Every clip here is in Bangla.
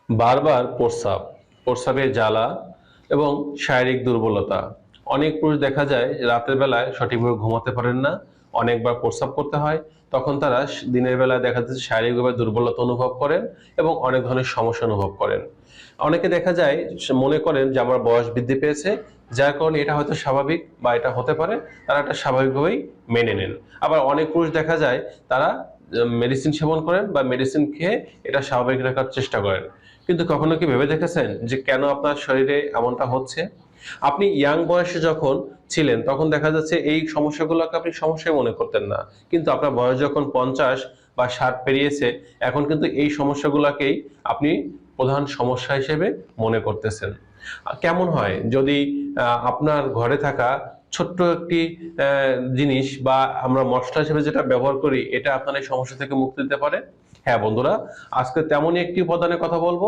বারবার প্রস্রাব, প্রস্রাবের জ্বালা এবং শারীরিক দুর্বলতা। অনেক পুরুষ দেখা যায় রাতের বেলায় সঠিকভাবে ঘুমাতে পারেন না, অনেকবার প্রস্রাব করতে হয়। তখন তারা দিনের বেলায় দেখা যাচ্ছে শারীরিকভাবে দুর্বলতা অনুভব করেন এবং অনেক ধরনের সমস্যা অনুভব করেন। অনেকে দেখা যায় মনে করেন যে আমার বয়স বৃদ্ধি পেয়েছে, যার কারণে এটা হয়তো স্বাভাবিক বা এটা হতে পারে, তারা এটা স্বাভাবিকভাবেই মেনে নেন। আবার অনেক পুরুষ দেখা যায় তারা মেডিসিন সেবন করেন বা মেডিসিন খেয়ে এটা স্বাভাবিক রাখার চেষ্টা করেন। কিন্তু কখনো কি ভেবে দেখেছেন যে কেন আপনার শরীরে এমনটা হচ্ছে? আপনি ইয়াং বয়সে যখন ছিলেন তখন দেখা যাচ্ছে এই সমস্যাগুলোকে আপনি সমস্যাই মনে করতেন না। কিন্তু আপনার বয়স যখন 50 বা 60 পেরিয়েছে, এখন কিন্তু এই সমস্যাগুলোকেই আপনি প্রধান সমস্যা হিসেবে মনে করতেছেন। কেমন হয় যদি আপনার ঘরে থাকা ছোট্ট একটি জিনিস বা আমরা মশলা হিসেবে যেটা ব্যবহার করি এটা আপনার এই সমস্যা থেকে মুক্তি দিতে পারে? হ্যাঁ বন্ধুরা, আজকে তেমনই একটি উপাদানের কথা বলবো,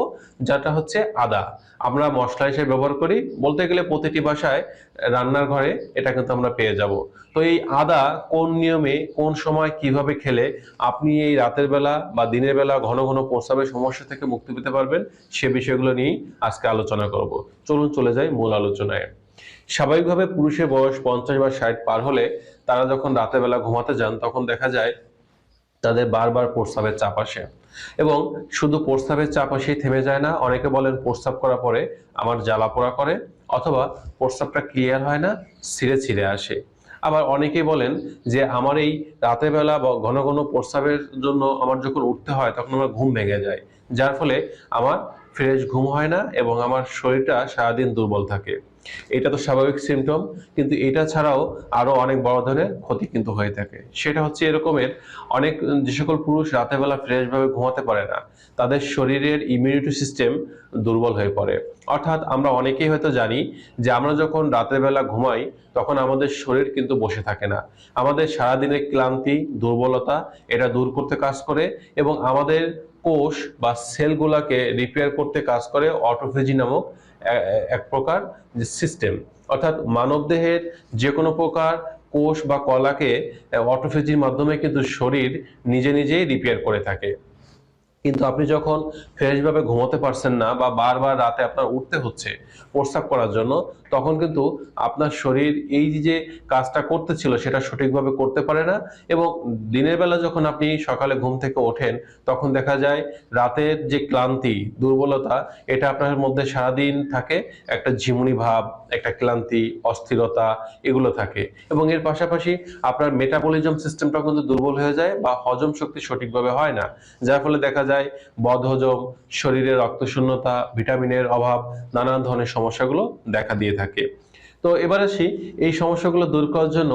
যেটা হচ্ছে আদা। আমরা মশলা হিসেবে ব্যবহার করি, বলতে গেলে প্রতিটি বাসায় রান্নার ঘরে এটা কিন্তু আমরা পেয়ে যাব। তো এই আদা কোন নিয়মে কোন সময় কিভাবে খেলে আপনি এই রাতের বেলা বা দিনের বেলা ঘন ঘন প্রস্রাবের সমস্যা থেকে মুক্তি পেতে পারবেন, সে বিষয়গুলো নিয়েই আজকে আলোচনা করব। চলুন চলে যাই মূল আলোচনায়। স্বাভাবিকভাবে পুরুষের বয়স 50 বা 60 পার হলে তারা যখন রাতের বেলা ঘুমাতে যান তখন দেখা যায় তাদের বারবার প্রস্রাবের চাপ আসে। এবং শুধু প্রস্রাবের চাপ আসেই থেমে যায় না, অনেকে বলেন প্রস্রাব করার পরে আমার জ্বালা পোড়া করে, অথবা প্রস্রাবটা ক্লিয়ার হয় না, ছিঁড়ে ছিঁড়ে আসে। আবার অনেকেই বলেন যে আমার এই রাতের বেলা বা ঘন ঘন প্রস্রাবের জন্য আমার যখন উঠতে হয় তখন আমার ঘুম ভেঙে যায়, যার ফলে আমার ফ্রেশ ঘুম হয় না এবং আমার শরীরটা সারাদিন দুর্বল থাকে। এটা তো স্বাভাবিক সিমটম, কিন্তু এটা ছাড়াও আরো অনেক বড় ধরনের ক্ষতি কিন্তু হয়ে থাকে। সেটা হচ্ছে এরকমের, অনেক যে সকল পুরুষ রাতের বেলা ফ্রেশ ভাবে ঘুমাতে পারে না, তাদের শরীরের ইমিউনিটি সিস্টেম দুর্বল হয়ে পড়ে। অর্থাৎ আমরা অনেকেই হয়তো জানি যে আমরা যখন রাতের বেলা ঘুমাই তখন আমাদের শরীর কিন্তু বসে থাকে না, আমাদের সারাদিনের ক্লান্তি দুর্বলতা এটা দূর করতে কাজ করে এবং আমাদের কোষ বা সেলগুলাকে রিপেয়ার করতে কাজ করে অটোফেজি নামক এক প্রকার যে সিস্টেম। অর্থাৎ মানবদেহের যে কোনো প্রকার কোষ বা কলাকে অটোফেজির মাধ্যমে কিন্তু শরীর নিজে নিজেই রিপেয়ার করে থাকে। কিন্তু আপনি যখন ফ্রেশভাবে ঘুমোতে পারছেন না বা বারবার রাতে আপনার উঠতে হচ্ছে প্রস্রাব করার জন্য, তখন কিন্তু আপনার শরীর এই যে কাজটা করতেছিল সেটা সঠিকভাবে করতে পারে না। এবং দিনের বেলা যখন আপনি সকালে ঘুম থেকে ওঠেন তখন দেখা যায় রাতের যে ক্লান্তি দুর্বলতা এটা আপনার মধ্যে সারাদিন থাকে, একটা ঝিমুনি ভাব, একটা ক্লান্তি, অস্থিরতা এগুলো থাকে। এবং এর পাশাপাশি আপনার মেটাবলিজম সিস্টেমটা কিন্তু দুর্বল হয়ে যায় বা হজম শক্তি সঠিকভাবে হয় না, যার ফলে দেখা যায় বদহজম, শরীরে রক্তশূন্যতা, ভিটামিনের অভাব, নানান ধরনের সমস্যাগুলো দেখা দিয়ে থাকে। তো এবার আসি এই সমস্যাগুলো দূর করার জন্য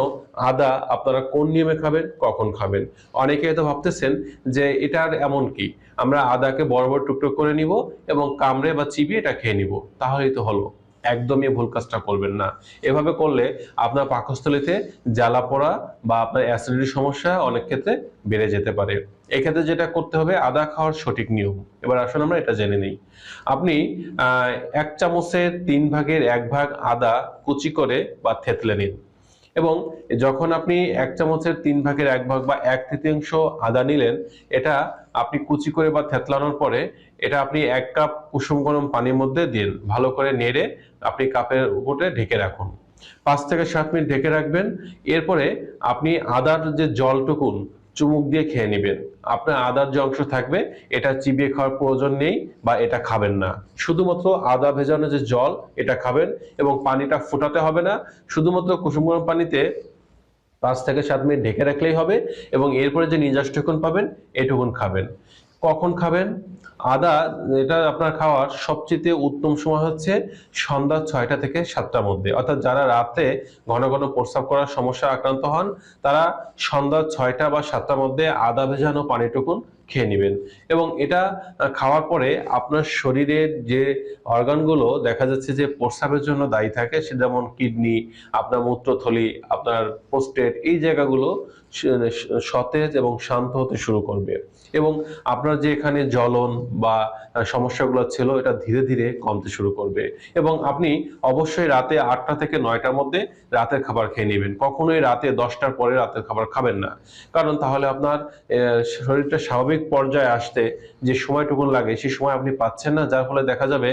আদা আপনারা কোন নিয়মে খাবেন, কখন খাবেন। অনেকে হয়তো ভাবতেছেন যে এটার এমন কি, আমরা আদাকে বড় বড় টুকরো করে নিব এবং কামড়ে বা চিবিয়ে এটা খেয়ে নিব, তাহলেই তো হলো। একদমই ভুল কাজটা করবেন না। এভাবে করলে আপনার পাকস্থলীতে জ্বালা পোড়া বা আপনার অ্যাসিডিটির সমস্যা অনেক ক্ষেত্রে বেড়ে যেতে পারে। এক্ষেত্রে যেটা করতে হবে আদা খাওয়ার সঠিক নিয়ম। এবার আসুন আমরা এটা জেনে নিই। আপনি 1 চামচের 3/1 ভাগ আদা কুচি করে বা থেতলে নিন। এবং যখন আপনি 1 চামচের 3/1 ভাগ বা 1/3 আদা নিলেন, এটা আপনি কুচি করে বা থেতলানোর পরে এটা আপনি 1 কাপ কুসুম গরম পানির মধ্যে দিন, ভালো করে নেড়ে আপনি কাপের উপরে ঢেকে রাখুন। 5 থেকে 7 মিনিট ঢেকে রাখবেন। এরপরে আপনি আদার যে জলটুকুন চুমুক দিয়ে খেয়ে নেবেন। আপনার আদার যে অংশ থাকবে এটা চিবিয়ে খাওয়ার প্রয়োজন নেই বা এটা খাবেন না। শুধুমাত্র আদা ভেজানো যে জল এটা খাবেন এবং পানিটা ফোটাতে হবে না। শুধুমাত্র কুসুম গরম পানিতে 5 থেকে 7 মিনিট ঢেকে রাখলেই হবে এবং এরপরে যে নির্যাসটুকুন পাবেন এটুকুন খাবেন। কখন খাবেন? আদা এটা আপনার খাওয়ার সবচেয়ে উত্তম সময় হচ্ছে সন্ধ্যা 6টা থেকে 7টার মধ্যে। অর্থাৎ যারা রাতে ঘন ঘন প্রস্রাব করার সমস্যা আক্রান্ত হন তারা সন্ধ্যা 6টা বা 7টার মধ্যে আদা ভেজানো পানিটুকুন খেয়ে নেবেন। এবং এটা খাওয়ার পরে আপনার শরীরের যে অর্গানগুলো দেখা যাচ্ছে যে প্রস্রাবের জন্য দায়ী থাকে, সে যেমন কিডনি, আপনার মূত্রথলি, আপনার প্রোস্টেট, এই জায়গাগুলো সতেজ এবং শান্ত হতে শুরু করবে এবং আপনার যে এখানে জ্বলন বা সমস্যাগুলো ছিল এটা ধীরে ধীরে কমতে শুরু করবে। এবং আপনি অবশ্যই রাতে 8টা থেকে 9টার মধ্যে রাতের খাবার খেয়ে নেবেন। কখনোই রাতে 10টার পরে রাতের খাবার খাবেন না, কারণ তাহলে আপনার শরীরটা স্বাভাবিক পর্যায়ে আসতে যে সময়টুকু লাগে সেই সময় আপনি পাচ্ছেন না, যার ফলে দেখা যাবে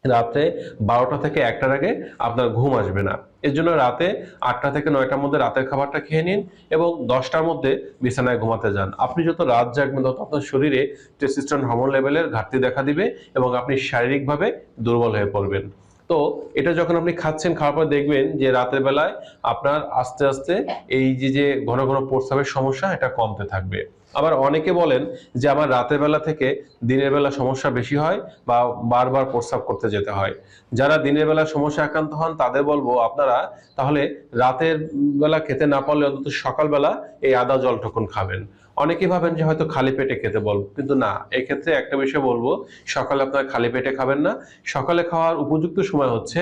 রাতে 12টা থেকে 1টার আগে আপনার ঘুম আসবে না। এর জন্য রাতে 8টা থেকে 9টার মধ্যে রাতের খাবারটা খেয়ে নিন এবং 10টার মধ্যে বিছানায় ঘুমাতে যান। আপনি যত রাত জাগবেন তত আপনার শরীরে টেস্টোস্টেরন হরমোন লেভেলের ঘাটতি দেখা দিবে এবং আপনি শারীরিকভাবে দুর্বল হয়ে পড়বেন। তো এটা যখন আপনি খাচ্ছেন, খাওয়ার পর দেখবেন যে রাতের বেলায় আপনার আস্তে আস্তে এই যে ঘন ঘন প্রস্রাবের সমস্যা এটা কমতে থাকবে। আবার অনেকে বলেন যে আমার রাতের বেলা থেকে দিনের বেলা সমস্যা বেশি হয় বা বারবার প্রস্রাব করতে যেতে হয়। যারা দিনের বেলা সমস্যা আক্রান্ত হন তাদের বলবো আপনারা তাহলে রাতের বেলা খেতে না পারলে অন্তত সকালবেলা এই আদা জলটুকুন খাবেন। অনেকে ভাবেন যে হয়তো খালি পেটে খেতে বলবো, কিন্তু না, এক্ষেত্রে একটা বিষয় বলবো, সকালে আপনারা খালি পেটে খাবেন না। সকালে খাওয়ার উপযুক্ত সময় হচ্ছে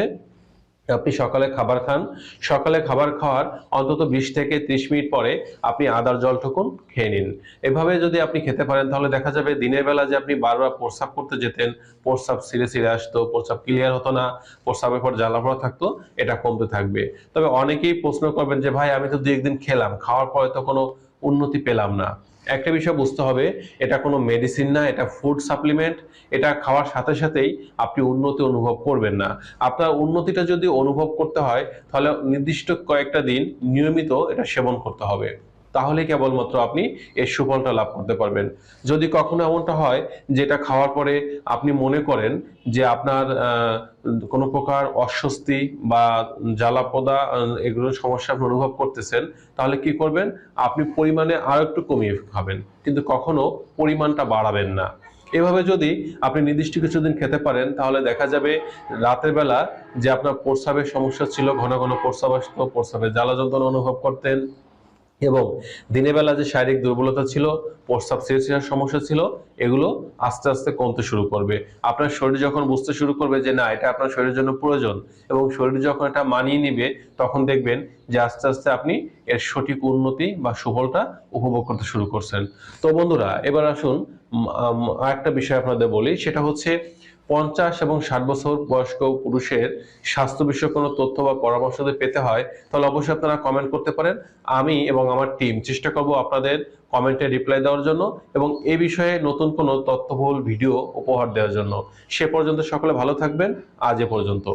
আপনি সকালে খাবার খান, সকালে খাবার খাওয়ার অন্তত 20 থেকে 30 মিনিট পরে আপনি আদার জলটুকুন খেয়ে নিন। এভাবে যদি আপনি খেতে পারেন তাহলে দেখা যাবে দিনের বেলা যে আপনি বারবার প্রস্রাব করতে যেতেন, প্রস্রাব ছিঁড়ে ছিঁড়ে আসতো, প্রস্রাব ক্লিয়ার হতো না, প্রস্রাবের পর জ্বালা পোড়া থাকতো, এটা কমতে থাকবে। তবে অনেকেই প্রশ্ন করবেন যে ভাই আমি তো 2-1 দিন খেলাম, খাওয়ার পরে তো কোনো উন্নতি পেলাম না। একটা বিষয় বুঝতে হবে, এটা কোনো মেডিসিন না, এটা ফুড সাপ্লিমেন্ট। এটা খাওয়ার সাথে সাথেই আপনি উন্নতি অনুভব করবেন না। আপনার উন্নতিটা যদি অনুভব করতে হয় তাহলে নির্দিষ্ট কয়েকটা দিন নিয়মিত এটা সেবন করতে হবে, তাহলে কেবলমাত্র আপনি এর সুফলটা লাভ করতে পারবেন। যদি কখনো এমনটা হয় যেটা খাওয়ার পরে আপনি মনে করেন যে আপনার কোনো প্রকার অস্বস্তি বা জ্বালাপোড়া এগুলোর সমস্যা আপনি অনুভব করতেছেন, তাহলে কি করবেন, আপনি পরিমাণে আরো একটু কমিয়ে খাবেন, কিন্তু কখনো পরিমাণটা বাড়াবেন না। এভাবে যদি আপনি নির্দিষ্ট কিছুদিন খেতে পারেন তাহলে দেখা যাবে রাতের বেলা যে আপনার প্রস্রাবের সমস্যা ছিল, ঘন ঘন প্রস্রাব আসতো, প্রস্রাবের জ্বালা যন্ত্রণা অনুভব করতেন এবং দিনের বেলা যে শারীরিক দুর্বলতা ছিল, প্রস্রাব ছেড়ে ছেড়ার সমস্যা ছিল, এগুলো আস্তে আস্তে কমতে শুরু করবে। আপনার শরীর যখন বুঝতে শুরু করবে যে না, এটা আপনার শরীরের জন্য প্রয়োজন এবং শরীর যখন এটা মানিয়ে নিবে, তখন দেখবেন যে আস্তে আস্তে আপনি এর সঠিক উন্নতি বা সুফলটা উপভোগ করতে শুরু করছেন। তো বন্ধুরা, এবার আসুন আরেকটা বিষয় আপনাদের বলি, সেটা হচ্ছে 50 এবং 60 বছর বয়স্ক পুরুষের স্বাস্থ্য বিষয়ক কোনো তথ্য বা পরামর্শ যদি পেতে হয় তাহলে অবশ্যই আপনারা কমেন্ট করতে পারেন। আমি এবং আমার টিম চেষ্টা করব আপনাদের কমেন্টে রিপ্লাই দেওয়ার জন্য এবং এই বিষয়ে নতুন কোনো তথ্যবহুল ভিডিও উপহার দেওয়ার জন্য। সে পর্যন্ত সকলে ভালো থাকবেন। আজ এ পর্যন্ত।